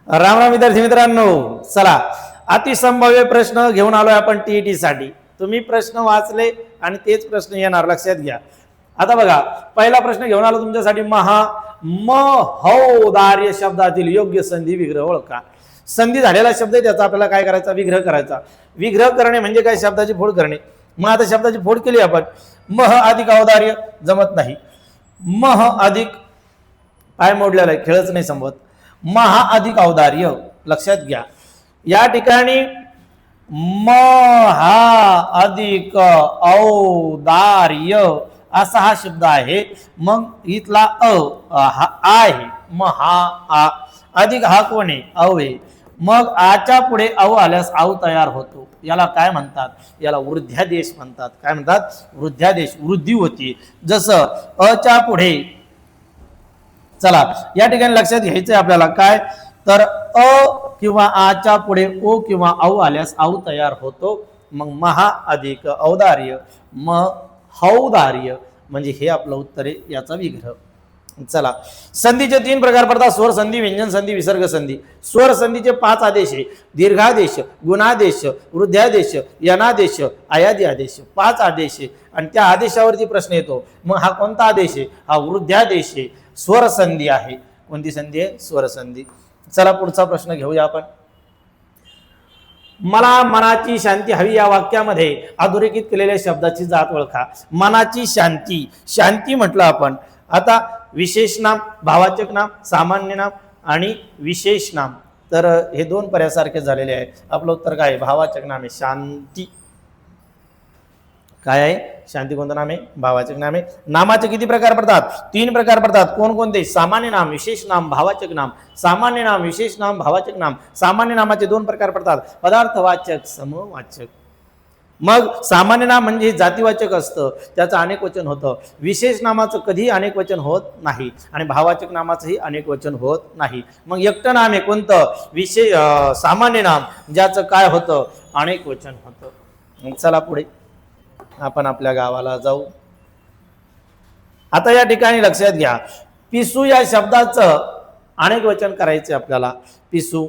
राम राम विद्यार्थी मित्रांनो, चला अतिसंभाव्य प्रश्न घेऊन आलोय आपण टीईटी साठी. तुम्ही प्रश्न वाचले आणि तेच प्रश्न येणार, लक्षात घ्या. आता बघा, पहिला प्रश्न घेऊन आलो तुमच्यासाठी. महौदार्य शब्दातील योग्य संधी विग्रह ओळखा. संधी झालेला शब्द आहे, त्याचा आपल्याला काय करायचा, विग्रह करायचा. विग्रह करणे म्हणजे काय, शब्दाची फोड करणे. मग आता शब्दाची फोड केली आपण. मह अधिक औदार्य जमत नाही. मह अधिक पाय मोडलेला आहे, खेळच नाही संभवत. महा अधिक औदार्य, लक्षात घ्या. या ठिकाणी महा अधिक औदार्य असा हा शब्द आहे. मग इथला हा आहे, महा आ अधिक हा कोण आहे, औ आहे. मग आच्या पुढे औ आल्यास औ तयार होतो. याला काय म्हणतात, याला वृद्ध्यादेश म्हणतात. काय म्हणतात, वृद्ध्यादेश. वृद्धी होती. जसं अच्या पुढे, चला या ठिकाणी लक्षात घ्यायचंय आपल्याला काय, तर अ किंवा आच्या पुढे ओ किंवा औ आल्यास औ तयार होतो. मग महा अधिक औदार्य, महौदार्य म्हणजे हे आपलं उत्तर आहे, याचा विग्रह. चला, संधीचे 3 प्रकार पडतात: स्वर संधी, व्यंजन संधी, विसर्ग संधी. स्वर संधीचे 5 आदेश आहे: दीर्घादेश, गुणादेश, वृद्ध्यादेश, यनादेश, अयादी आदेश. 5 आदेश आहे आणि त्या आदेशावरती प्रश्न येतो. मग हा कोणता आदेश आहे, हा वृद्ध्यादेश आहे, स्वर संधी आहे. कोणती संधी आहे, स्वर संधी. चला पुढचा प्रश्न घेऊया आपण. मला मनाची शांती हवी या वाक्यामध्ये अधोरेखित केलेल्या शब्दाची जात ओळखा. मनाची शांती, शांती म्हटलं आपण. आता विशेष नाम, भावाचक नाम, सामान्य नाम आणि विशेष नाम. तर हे 2 पर्यासारखे झालेले आहे. आपलं उत्तर काय आहे, भावाचक नाम आहे शांती. काय आहे, शांती कोणतं नाम आहे, भावाचक नाम आहे. नामाचे किती प्रकार पडतात, 3 प्रकार पडतात. कोणकोणते, सामान्य नाम, विशेष नाम, भावाचक नाम. सामान्य नाम, विशेष नाम, भावाचक नाम. सामान्य नामाचे 2 प्रकार पडतात: पदार्थवाचक, समवाचक. मग सामान्य नाम म्हणजे जातीवाचक असतं, त्याचं अनेक वचन होतं. विशेष नामाचं कधीही अनेक वचन होत नाही आणि भावाचक नामाचंही अनेक वचन होत नाही. मग एकटं नाम आहे कोणतं, सामान्य नाम, ज्याचं काय होतं, अनेक वचन होतं. चला पुढे आपण आपल्या गावाला जाऊ. आता या ठिकाणी लक्षात घ्या, पिसू या शब्दाचं अनेक वचन करायचे आपल्याला. पिसू,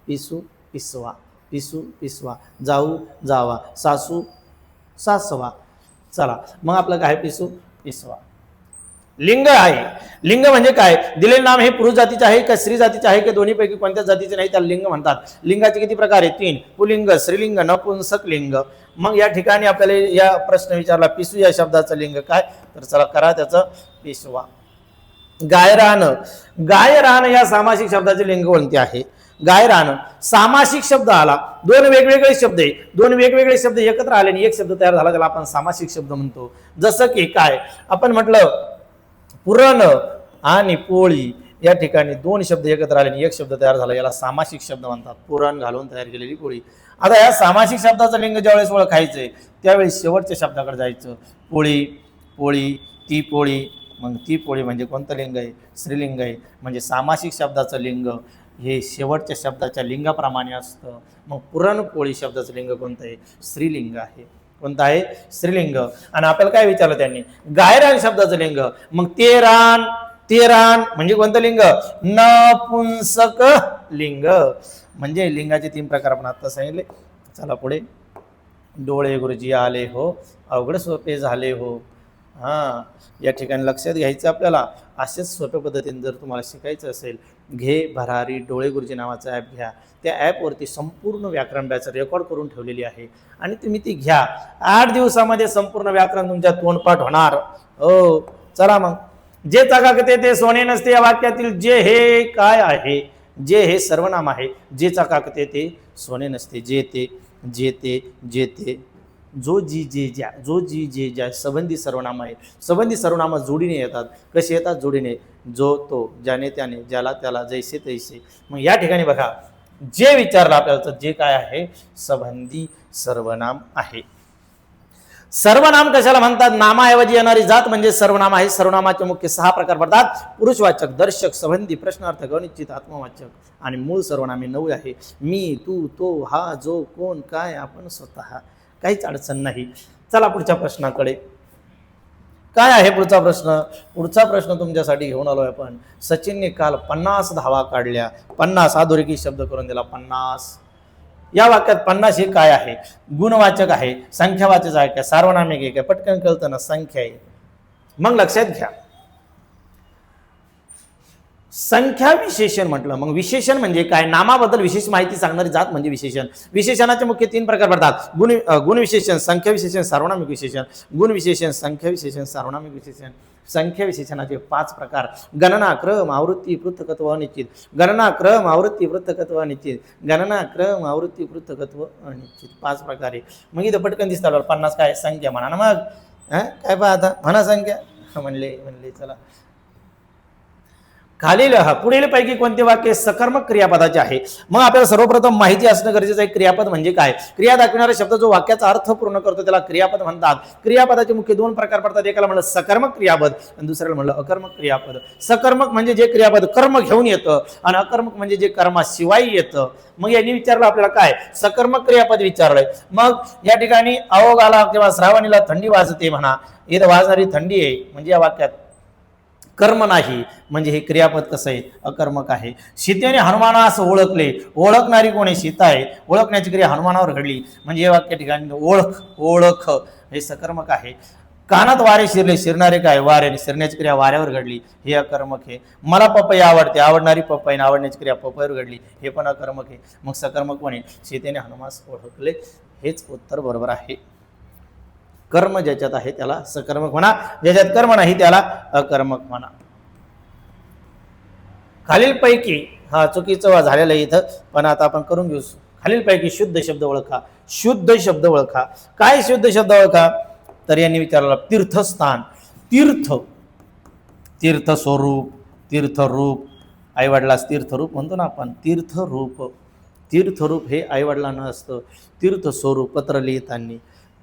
पिसू, पिसवा, पिसू, पिसवा, जाऊ, जावा, सासू, सासवा. चला मग आपलं काय, पिसू, पिसवा. लिंग आहे. लिंग म्हणजे काय, दिलेले नाम हे पुरुष जातीचे आहे का स्त्री जातीचे आहे की दोन्हीपैकी कोणत्याच जातीचे नाही, त्याला लिंग म्हणतात. लिंगाचे किती प्रकार आहे, 3: पुल्लिंग, स्त्रीलिंग, नपुंसक लिंग. मग या ठिकाणी आपल्याला या प्रश्न विचारला, पिसू या शब्दाचं लिंग काय, तर चला करा त्याचं, पिसवा. गायरान, गायरान या सामासिक शब्दाचे लिंग कोणते आहे, गायरान. सामासिक शब्द आला, 2 वेगवेगळे शब्द आहे, 2 वेगवेगळे शब्द एकत्र आले आणि एक शब्द तयार झाला, त्याला आपण सामासिक शब्द म्हणतो. जसं की काय, आपण म्हटलं पुरण आणि पोळी, या ठिकाणी 2 शब्द एकत्र आले आणि एक शब्द तयार झाला, याला सामासिक शब्द म्हणतात. पुरण घालून तयार केलेली पोळी. आता या सामासिक शब्दाचं लिंग ज्यावेळेस ओळखायचंय त्यावेळेस शेवटच्या शब्दाकडे जायचं. पोळी, पोळी, ती पोळी. मग ती पोळी म्हणजे कोणतं लिंग आहे, स्त्रीलिंग आहे. म्हणजे सामासिक शब्दाचं लिंग हे शेवटच्या शब्दाच्या लिंगाप्रमाणे असतं. मग पुरणपोळी शब्दाचं लिंग कोणतं आहे, स्त्रीलिंग आहे. कोणतं आहे, स्त्रीलिंग. आणि आपल्याला काय विचारलं त्यांनी, गायरान शब्दाचं लिंग. मग तेरान, तेरान म्हणजे कोणतं लिंग, नपुंसक लिंग. म्हणजे लिंगाचे 3 प्रकार आपण आता सांगितले. चला पुढे. डोळे गुरुजी आले हो, अवघड सोपे झाले हो. हां, या ठिकाणी लक्षात घ्यायचं आपल्याला. असेच सोप्या पद्धतीने जर तुम्हाला शिकायचं असेल, घे भरारी डोळे गुरुजी नावाचा ॲप घ्या. त्या ॲपवरती संपूर्ण व्याकरण बॅच रेकॉर्ड करून ठेवलेली आहे आणि तुम्ही ती घ्या. 8 दिवसामध्ये संपूर्ण व्याकरण तुमच्या तोंडपाठ होणार. हो, चला मग. जे चकाकते ते सोने नसते या वाक्यातील जे हे काय आहे, जे हे सर्वनाम आहे. जे चकाकते ते सोने नसते. जे ते, जे ते, जे ते, जो जी जे ज्या, जो जी जे ज्या संबंधी सर्वनाम आहे. संबंधी सर्वनाम जोडीने येतात. कसे येतात, जोडीने. जो तो, ज्याने त्याने, ज्याला त्याला, जैसे तैसे. मग या ठिकाणी बघा, जे विचारलं आपल्याला तर जे काय आहे, संबंधी सर्वनाम आहे. सर्वनाम कशाला म्हणतात, नामाऐवजी येणारी जात म्हणजे सर्वनाम आहे. सर्वनामाचे मुख्य 6 प्रकार पडतात: पुरुषवाचक, दर्शक, संबंधी, प्रश्नार्थ, गणित, आत्मवाचक आणि मूळ सर्वनामे 9 आहे. मी, तू, तो, हा, जो, कोण, काय, आपण, स्वतः. काहीच अडचण नाही. चला पुढच्या प्रश्नाकडे. काय आहे पुढचा प्रश्न? पुढचा प्रश्न तुमच्यासाठी घेऊन आलोय आपण. सचिनने काल 50 धावा काढल्या. 50 अधोरेखित शब्द करून दिला 50. या वाक्यात 50 हे काय आहे? गुणवाचक आहे, संख्यावाचक आहे का, सार्वनामिक आहे का? पटकन कळतं ना, संख्या आहे. मग लक्षात घ्या, संख्या विशेषण म्हटलं. मग विशेषण म्हणजे काय? नामाबद्दल विशेष माहिती सांगणारी जात म्हणजे विशेषण. विशेषणाचे मुख्य 3 प्रकार पडतात: गुण विशेषण, संख्या विशेषण, सार्वनामिक विशेषण. गुण विशेषण, संख्या विशेषण, सार्वनामिक विशेषण. संख्या विशेषणाचे 5 प्रकार: गणना, क्रम, आवृत्ती, पृथकत्व, अनिश्चित. गणना, क्रम, आवृत्ती, पृथकत्व, अनिश्चित. गणना, क्रम, आवृत्ती, पृथकत्व, अनिश्चित. 5 प्रकारे. मग इथं पटकन दिसतात 50 काय? संख्या म्हणा ना. मग काय पाहता, म्हणा संख्या. म्हणले चला. खालील पुढील पैकी कोणते वाक्य सकर्मक क्रियापदाचे आहे? मग आपल्याला सर्वप्रथम माहिती असणं गरजेचं आहे क्रियापद म्हणजे काय. क्रिया दाखविणारा शब्द जो वाक्याचा अर्थ पूर्ण करतो त्याला क्रियापद म्हणतात. क्रियापदाचे मुख्य 2 प्रकार पडतात. एकाला म्हणलं सकर्मक क्रियापद आणि दुसऱ्याला म्हणलं अकर्मक क्रियापद. सकर्मक म्हणजे जे क्रियापद कर्म घेऊन येतं आणि अकर्मक म्हणजे जे कर्माशिवाय येतं. मग यांनी विचारलं आपल्याला काय? सकर्मक क्रियापद विचारलंय. मग या ठिकाणी अवघाला किंवा श्रावणीला थंडी वाजते म्हणा. इथं वाजणारी थंडी आहे म्हणजे या वाक्यात कर्म नाही, म्हणजे हे क्रियापद कसं आहे? अकर्मक आहे. सीतेने हनुमानास ओळखले. ओळखणारी कोण आहे? सीता आहे. ओळखण्याची क्रिया हनुमानावर घडली म्हणजे या वाक्या ठिकाणी ओळख हे सकर्मक आहे. कानात वारे शिरले. शिरणारे काय? वारे. शिरण्याची क्रिया वाऱ्यावर घडली, हे अकर्मक आहे. मला पपई आवडते. आवडणारी पपई, आवडण्याची क्रिया पपईवर घडली, हे पण अकर्मक आहे. मग सकर्मक कोण आहे? सीतेने हनुमानास ओळखले. हेच उत्तर बरोबर आहे. कर्म ज्याच्यात आहे त्याला सकर्मक म्हणा, ज्याच्यात कर्म नाही त्याला अकर्मक म्हणा. खालीलपैकी चुकीचं झालेलं आहे इथं, पण आता आपण करून घेऊ. खालीलपैकी शुद्ध शब्द ओळखा. शुद्ध शब्द ओळखा. काय शुद्ध शब्द ओळखा? तर यांनी विचारलं तीर्थस्थान, तीर्थ स्वरूप, तीर्थरूप. आईवडिलास तीर्थरूप म्हणतो ना आपण. तीर्थरूप हे आईवडिलांना असतं. तीर्थस्वरूप पत्र लिहिताना.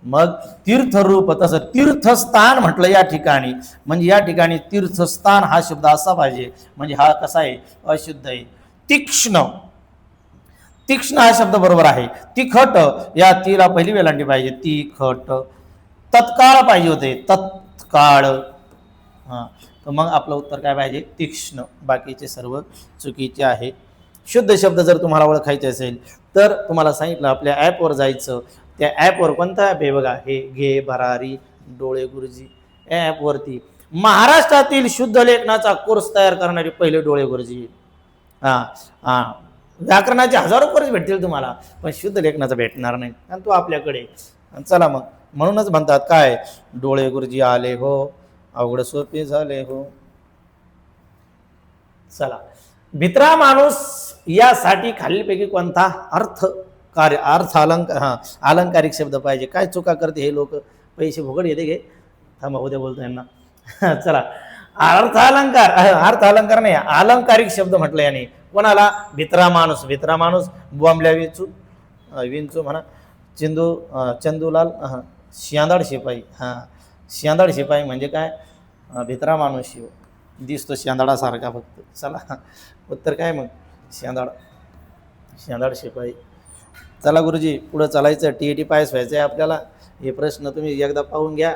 मग तीर्थरूप. तसं तीर्थस्थान म्हटलं या ठिकाणी, म्हणजे या ठिकाणी तीर्थस्थान हा शब्द असा पाहिजे. म्हणजे हा कसा आहे? अशुद्ध आहे. तीक्ष्ण हा शब्द बरोबर आहे. तिखट, या तीला पहिली वेलांटी पाहिजे. तिखट. तत्काळ पाहिजे होते. तत्काळ. तर मग आपलं उत्तर काय पाहिजे? तीक्ष्ण. बाकीचे सर्व चुकीचे आहे. शुद्ध शब्द जर तुम्हाला ओळखायचे असेल तर तुम्हाला सांगितलं आपल्या ॲपवर जायचं. त्या ॲपवर कोणता ॲप आहे बघा, हे घे भरारी डोळे गुरुजी या ॲपवरती महाराष्ट्रातील शुद्ध लेखनाचा कोर्स तयार करणारे पहिले डोळे गुरुजी. व्याकरणाचे हजारो कोर्स भेटतील तुम्हाला, पण शुद्ध लेखनाचा भेटणार नाही. आणि तो आपल्याकडे. चला मग, म्हणूनच म्हणतात काय? डोळे गुरुजी आले हो, अवघड सोपे झाले हो. चला, भित्रा माणूस यासाठी खालीलपैकी कोणता अर्थ अलंकारिक शब्द पाहिजे. काय चुका करते हे लोक? पैसे भोगड येते घे. थांबा, उद्या बोलतो यांना. चला, अर्थ अलंकार नाही, अलंकारिक शब्द म्हटलं याने. कोणाला? भित्रा माणूस. बॉम्बल्या विंचू म्हणा. चंदूलाल शियांदाड शिपाई. शियांदाड शिपाई म्हणजे काय? भित्रा माणूस शिव दिसतो शियांदाडासारखा फक्त. चला, उत्तर काय मग? शियांदाड शिपाई. चला गुरुजी, पुढं चालायचं. TET पास व्हायचं आहे आपल्याला. हे प्रश्न तुम्ही एकदा पाहून घ्या,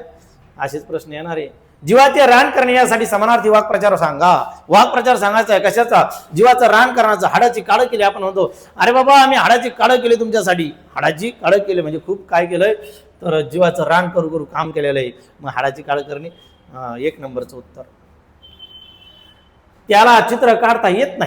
असेच प्रश्न येणार आहे. जीवाचे रान करणे यासाठी समानार्थी वाक्प्रचार सांगा. वाक्प्रचार सांगायचा आहे कशाचा? जीवाचं रान करण्याचं. हाडाची काळं केली आपण म्हणतो, अरे बाबा आम्ही हाडाची काळं केली तुमच्यासाठी. हाडाची काळं केली म्हणजे खूप काय केलंय? तर जीवाचं रान करू काम केलेलं आहे. मग हाडाची काळं करणे 1 नंबरचं उत्तर. त्याला चित्र काढता येत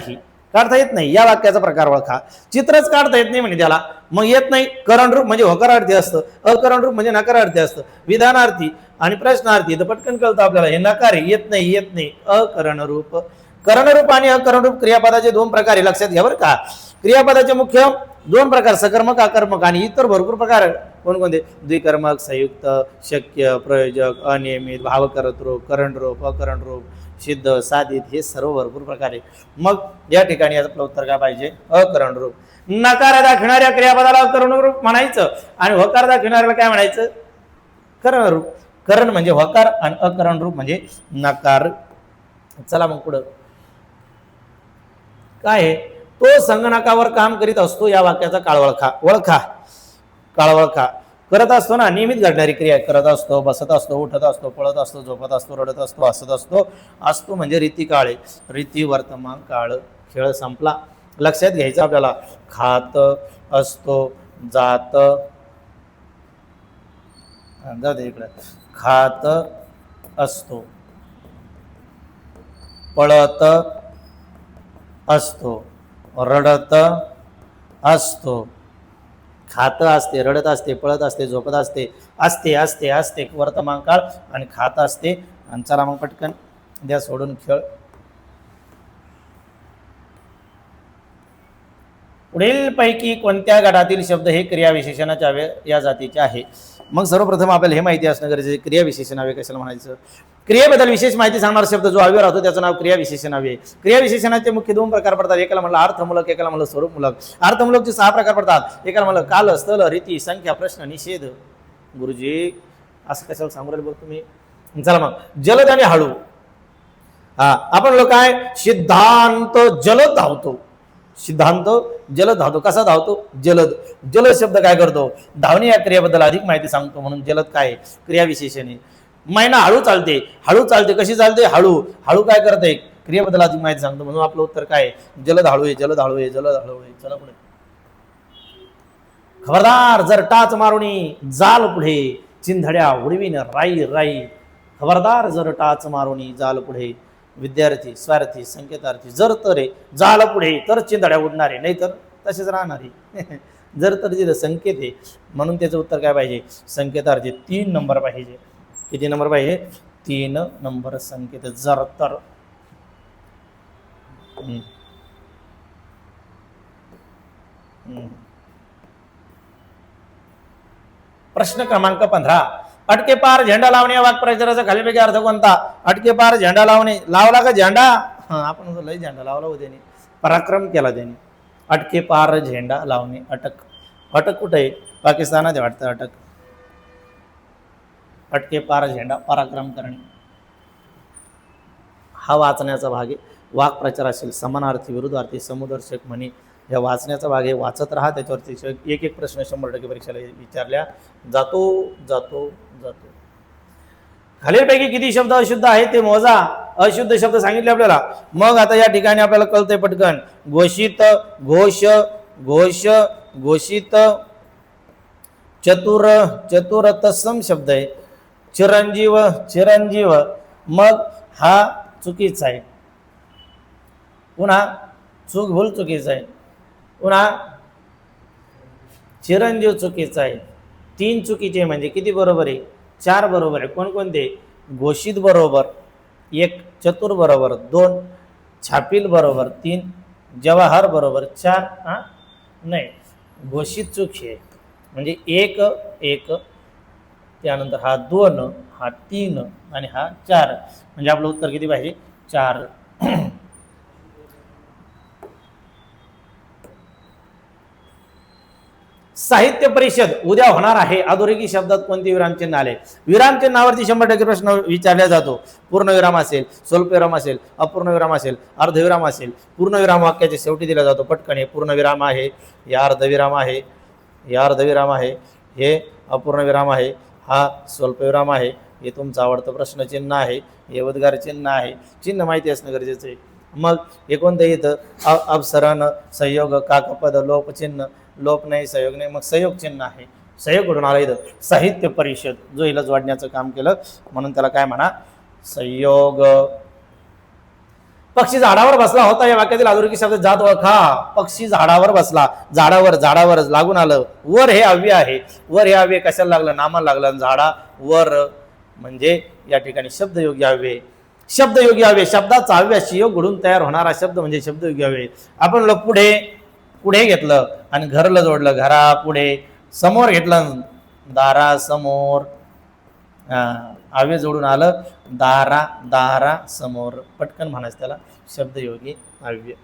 नाही. या वाक्याचा प्रकार ओळखा. चित्रच काढता येत नाही म्हणजे त्याला. मग येत नाही. करणरूप म्हणजे होकारार्थी असतं, अकरणरूप म्हणजे नकारार्थी असतं, विधानार्थी आणि प्रश्नार्थी. तर पटकन कळतं आपल्याला हे नकार येत नाही. अकरणरूप. करणरूप आणि अकरणरूप क्रियापदाचे 2 प्रकार हे लक्षात घ्या बरं का. क्रियापदाचे मुख्य 2 प्रकार, सकर्मक, अकर्मक. आणि इतर भरपूर प्रकार कोणकोणते? द्विकर्मक, संयुक्त, शक्य, प्रयोजक, अनियमित, भावकर्तृक, करणरूप, अकरणरूप, सिद्ध, साधित, हे सर्व भरपूर प्रकार आहे. मग या ठिकाणी आपलं उत्तर काय पाहिजे? अकरणरूप. नकार दाखविणाऱ्या क्रियापदाला अकरणरूप म्हणायचं आणि होकार दाखविणाऱ्याला काय म्हणायचं? करणरूप. करण म्हणजे होकार आणि अकरणरूप म्हणजे नकार. चला मग पुढं काय आहे? तो संगणकावर काम करीत असतो. या वाक्याचा काळ ओळखा. काळ ओळखा. करत असतो ना, नियमित घडणारी क्रिया. करत असतो, बसत असतो, उठत असतो, पळत असतो, झोपत असतो, रडत असतो, हसत असतो. असतो म्हणजे रीती काळ आहे. रीती वर्तमान काळ. खेळ संपला. लक्षात घ्यायचं आपल्याला. खात असतो, जात इकडे, खात असतो, पळत असतो, रडत असतो. खात असते, रडत असते, पळत असते, झोपत असते, असते असते असते वर्तमान काळ आणि खात असते. आणि चला मग पटकन द्या सोडून खेळ. पुढील पैकी कोणत्या गटातील शब्द हे क्रियाविशेषणाच्या या जातीचे आहे? मग सर्वप्रथम आपल्याला हे माहिती असणं गरजेचे, क्रियाविशेषण हवे कशाला म्हणायचं. क्रियेबद्दल विशेष माहिती सांगणारा शब्द जो हवे राहतो त्याचं नाव क्रियाविशेषण हवे. क्रियाविशेषणाचे मुख्य 2 प्रकार पडतात. एकाला म्हणलं अर्थमूलक, एकाला म्हणलं स्वरूपमूलक. अर्थमूलकचे 6 प्रकार पडतात. एकाला म्हणलं काल, स्थल, रीती, संख्या, प्रश्न, निषेध. गुरुजी असं कशाला सांगू राहिले बघ तुम्ही. चला मग जलद आणि हळू. आपण लोक काय सिद्धांत जलद धावतो. सिद्धांत जलद धावतो. कसा धावतो? जलद. जलद शब्द काय करतो? धावणे या क्रियेबद्दल अधिक माहिती सांगतो. म्हणून जलद काय? क्रियाविशेषण आहे. मैना हळू चालते. हळू चालते. कशी चालते? हळू. हळू काय करते? क्रियेबद्दल अधिक माहिती सांगतो. म्हणून आपलं उत्तर काय? जलद हळू आहे. जलद हळू आहे. जलद हळू आहे. चला पुढे. खबरदार जर टाच मारुनी जाल पुढे, चिंधड्या उडवीन राई राई. खबरदार जर टाच मारुनी जाल पुढे. विद्यार्थी, स्वार्थी, संकेतार्थी. जर तर आहे जाल पुढे तर चिंधड्या उडणारे, नाही तर तसेच राहणारे. जर तर जिथं संकेत आहे म्हणून त्याचं उत्तर काय पाहिजे? संकेतार्थी. 3 नंबर पाहिजे. किती नंबर पाहिजे? 3 नंबर संकेत. जर तर. प्रश्न क्रमांक 15. अटके पार झेंडा लावणे या वाक्प्रचाराचा खालीलपैकी अर्थ कोणता? अटके पार झेंडा लावणे. लावला का झेंडा? आपण लय झेंडा लावला हो त्याने, पराक्रम केला त्याने. अटके पार झेंडा लावणे. अटक. अटक कुठे आहे? पाकिस्तानात वाटतं अटक. अटके पार झेंडा, पराक्रम करणे. हा वाचण्याचा भाग आहे. वाक्प्रचार असेल, समानार्थी, विरुद्धार्थी, समुदर्शक म्हणे, या वाचण्याचा भाग आहे. वाचत राहा. त्याच्यावरती एक प्रश्न 100% परीक्षेला विचारल्या जातो जातो जातो. खालीलपैकी किती शब्द अशुद्ध आहेत ते मोजा. अशुद्ध शब्द सांगितले आपल्याला. मग आता या ठिकाणी आपल्याला कळतंय पटकन. घोषित, घोष, घोष, घोषित, चतुर, चतुर तत्सम शब्द आहे. चिरंजीव, चिरंजीव. मग हा चुकीचा आहे. पुन्हा चूक भूल चुकीचा आहे. पुन्हा चिरंजीव चुकीचा आहे. 3 चुकीचे म्हणजे किती बरोबर आहे? 4 बरोबर आहे. कोणकोणते? घोषित बरोबर 1, चतुर बरोबर 2, छापील बरोबर 3, जवाहर बरोबर 4. नाही, घोषित चूक आहे म्हणजे 1 1, त्यानंतर हा 2, हा 3 आणि हा 4. म्हणजे आपलं उत्तर किती पाहिजे? 4. साहित्य परिषद उद्या होणार आहे. अधोरेखित शब्दात कोणते विरामचिन्ह आले? विरामचिन्हावरती 100% प्रश्न विचारला जातो. पूर्णविराम असेल, स्वल्पविराम असेल, अपूर्णविराम असेल, अर्धविराम असेल. पूर्णविराम वाक्याच्या शेवटी दिला जातो. पटकन हे पूर्णविराम आहे, या अर्धविराम आहे, या अर्धविराम आहे, हे अपूर्णविराम आहे, हा स्वल्पविराम आहे, हे तुमचं आवडतं प्रश्नचिन्ह आहे, हे उद्गार चिन्ह आहे. चिन्ह माहिती असणं गरजेचं आहे. मग हे कोणतं येतं? अपसरण, संयोग, काकपद, लोपचिन्ह. लोप नाही, सहयोग नाही, मग सहयोग चिन्ह आहे. सहयोग कुठून आला इथं? साहित्य परिषद, जो हिला जोडण्याचं काम केलं म्हणून त्याला काय म्हणा? संयोग. पक्षी झाडावर बसला होता या वाक्यातील अधोरेखित शब्द जात ओळखा. पक्षी झाडावर बसला. झाडावर, झाडावरच लागून आलं. वर हे अव्यय आहे. वर हे अव्यय कशाला लागलं? नामाला लागलं. झाडावर म्हणजे या ठिकाणी शब्दयोगी अव्यय. शब्दयोगी अव्यय, शब्दाचा अव्ययाशी योग घडून तयार होणारा शब्द म्हणजे शब्दयोगी अव्यय. आपण पुढे, पुढे घेतलं आणि घरला जोडलं. घरा पुढे. समोर घेतलं, दारा समोर. अव्यय जोडून आलं. दारा, दारा समोर. पटकन म्हणायचं त्याला शब्दयोगी अव्यय.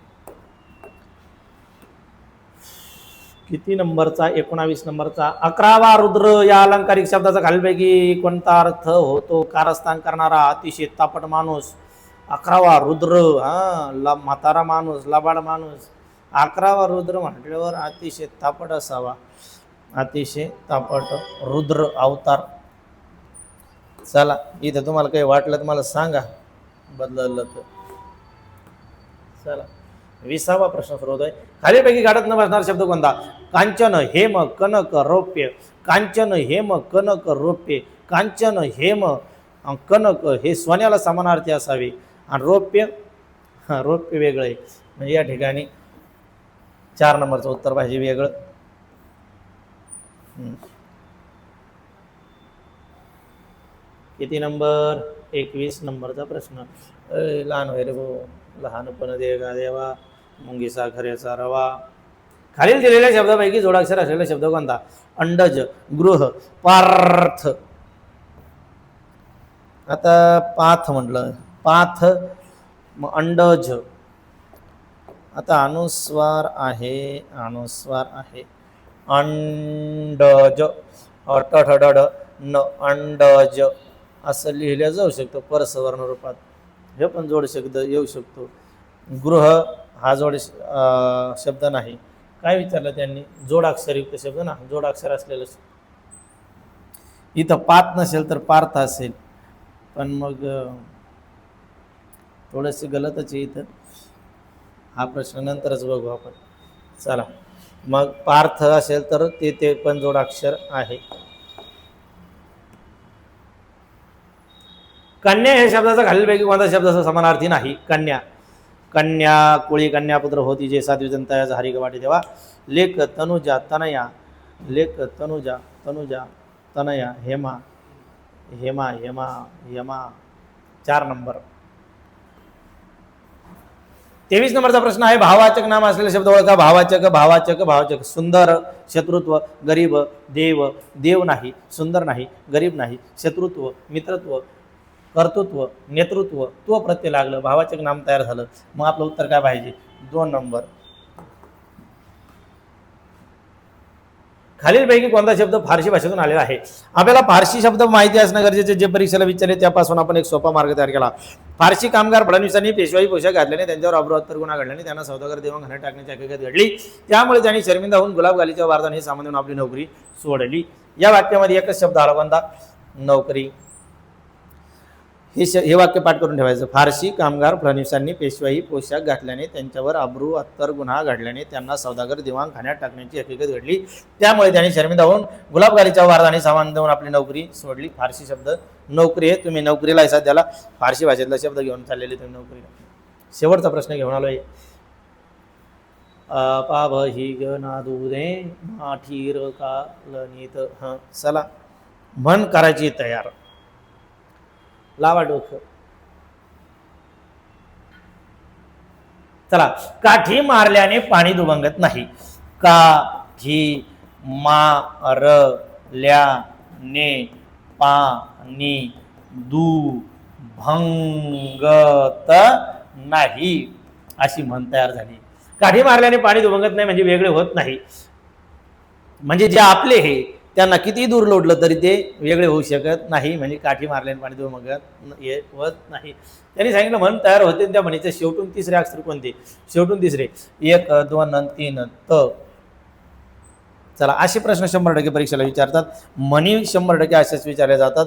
किती नंबरचा? 19 नंबरचा. 11वा रुद्र या अलंकारिक शब्दाचा खालीलपैकी कोणता अर्थ होतो? कारस्थान करणारा, अतिशय तापट माणूस. 11वा रुद्र. म्हातारा माणूस, लबाड माणूस. 11वा रुद्र म्हटल्यावर अतिशय तापट असावा. अतिशय तापट रुद्र अवतार. चला इथं तुम्हाला काही वाटलं तर मला सांगा, बदललं तर. चला 20वा प्रश्न सुरू होतोय. खालीलपैकी गाठत न बसणारा शब्द कोणता? कांचन हेम कनक रौप्य. कांचन हेम कनक रौप्य. कांचन हेम कनक हे सोन्याला समानार्थी असावे आणि रौप्य रौप्य वेगळं आहे. म्हणजे या ठिकाणी 4 नंबरचं उत्तर पाहिजे वेगळं. किती नंबर? 21 नंबरचा प्रश्न. लहान वैरे भाऊ, लहानपण देगा देवा मुंगी साखरेचा रवा. खालील दिलेल्या शब्दापैकी जोडाक्षर असलेला शब्द कोणता? अंडज, गृह, पार्थ. आता पाथ म्हटलं, पाथ मग अंडज. आता अनुस्वार आहे, अनुस्वार आहे. अंडज टठडड न अंडज असं लिहिलं जाऊ शकतं परसवर्ण रूपात. हे पण जोड शब्द येऊ शकतो. गृह हा जोड शब्द नाही. काय विचारलं त्यांनी? जोडाक्षरयुक्त शब्द ना, जोडाक्षर असलेलं. इथं पात नसेल तर पार्थ असेल, पण मग थोडंसं गलतच आहे इथं. हा प्रश्न नंतरच बघू आपण. चला मग पार्थ असेल तर ते पण जोडाक्षर आहे. कन्या या शब्दाचा खालीलपैकी कोणता शब्दाचा समानार्थी नाही? कन्या. कन्या कुळी कन्यापुत्र होती जे 7वी जनतायाचा हरिक वाटे तेव्हा. लेख तनुजा तनया. लेख तनुजा तनुजा तनया. हेमा हेमा हेमा हेमा. 4 नंबर. 23 नंबरचा प्रश्न आहे. भाववाचक नाम असलेले शब्द ओळखा. भाववाचक भाववाचक भाववाचक. सुंदर, शत्रुत्व, गरीब, देव, देव नाही, सुंदर नाही, गरीब नाही, शत्रुत्व, मित्रत्व, कर्तृत्व, नेतृत्व, तो प्रत्यय लागलं, भावाचक नाम तयार झालं. मग आपलं उत्तर काय पाहिजे? 2 नंबर. खालीलपैकी कोणता शब्द फारसी भाषेतून आलेला आहे? आपल्याला फारसी शब्द माहिती असणं गरजेचे. जे परीक्षेला विचारले त्यापासून आपण एक सोपा मार्ग तयार केला. फारसी कामगार फडणवीसांनी पेशवाई पोशाख घातल्याने त्यांच्यावर अब्रुहत्तर गुन्हा घडल्याने त्यांना सौदागर देवाणघेवाण टाकण्याची हकीकत घडली. त्यामुळे त्यांनी शर्मिंदा होऊन गुलाबगालीच्या वार्ताने सामान आपली नोकरी सोडली. या वाक्यामध्ये एकच शब्द आला कोणता? नोकरी. हे वाक्य पाठ करून ठेवायचं. फारसी कामगार फडणवीसांनी पेशवाई पोशाख घातल्याने त्यांच्यावर अब्रू अत्तर गुन्हा घडल्याने त्यांना सौदागर दिवाणखान्यात टाकण्याची हकीकत घडली. त्यामुळे त्यांनी शर्मिंदा होऊन गुलाबगालीच्या वार्ताने सामान देऊन आपली नोकरी सोडली. फारसी शब्द नोकरी आहे. तुम्ही नोकरीला आहे सध्याला फारसी भाषेतला शब्द घेऊन चाललेले तुम्ही नोकरीला. शेवटचा प्रश्न घेऊन आलोय. पाभ ही गनादुदे माठीर कालनीत. चला मन करायची तयार. लावा डोकं. चला. काठी मारल्याने पाणी दुभंगत नाही. काठी मारल्याने पाणी दुभंगत नाही अशी म्हण तयार झाली. काठी मारल्याने पाणी दुभंगत नाही म्हणजे वेगळे होत नाही. म्हणजे जे आपले हे त्यांना किती दूर लोटलं तरी ते वेगळे होऊ शकत नाही. म्हणजे काठी मारल्याने पाणी दुभंगत होत नाही. त्यांनी सांगितलं म्हण तयार होते. त्या म्हणीचे शेवटून तिसरे अक्षर कोणते? शेवटून तिसरे 1 2 आणि 3 त. चला असे प्रश्न 100% परीक्षेला विचारतात. म्हणी 100% असेच विचारले जातात.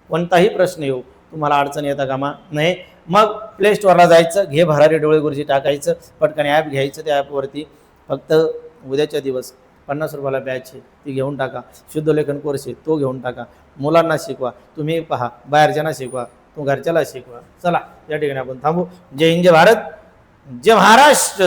कोणताही प्रश्न येऊ तुम्हाला अडचण येता कामा नाही. मग प्ले स्टोअरला जायचं, घे भरारी डोळे गुरुजी टाकायचं, पटकन ॲप घ्यायचं. त्या ॲपवरती फक्त उद्याच्या दिवस 50 रुपयाला बॅच आहे, ती घेऊन टाका. शुद्ध लेखन कोर्स आहे, तो घेऊन टाका. मुलांना शिकवा, तुम्ही पहा, बाहेरच्यांना शिकवा, तो घरच्याला शिकवा. चला या ठिकाणी आपण थांबू. जय हिंद, जय भारत, जय महाराष्ट्र.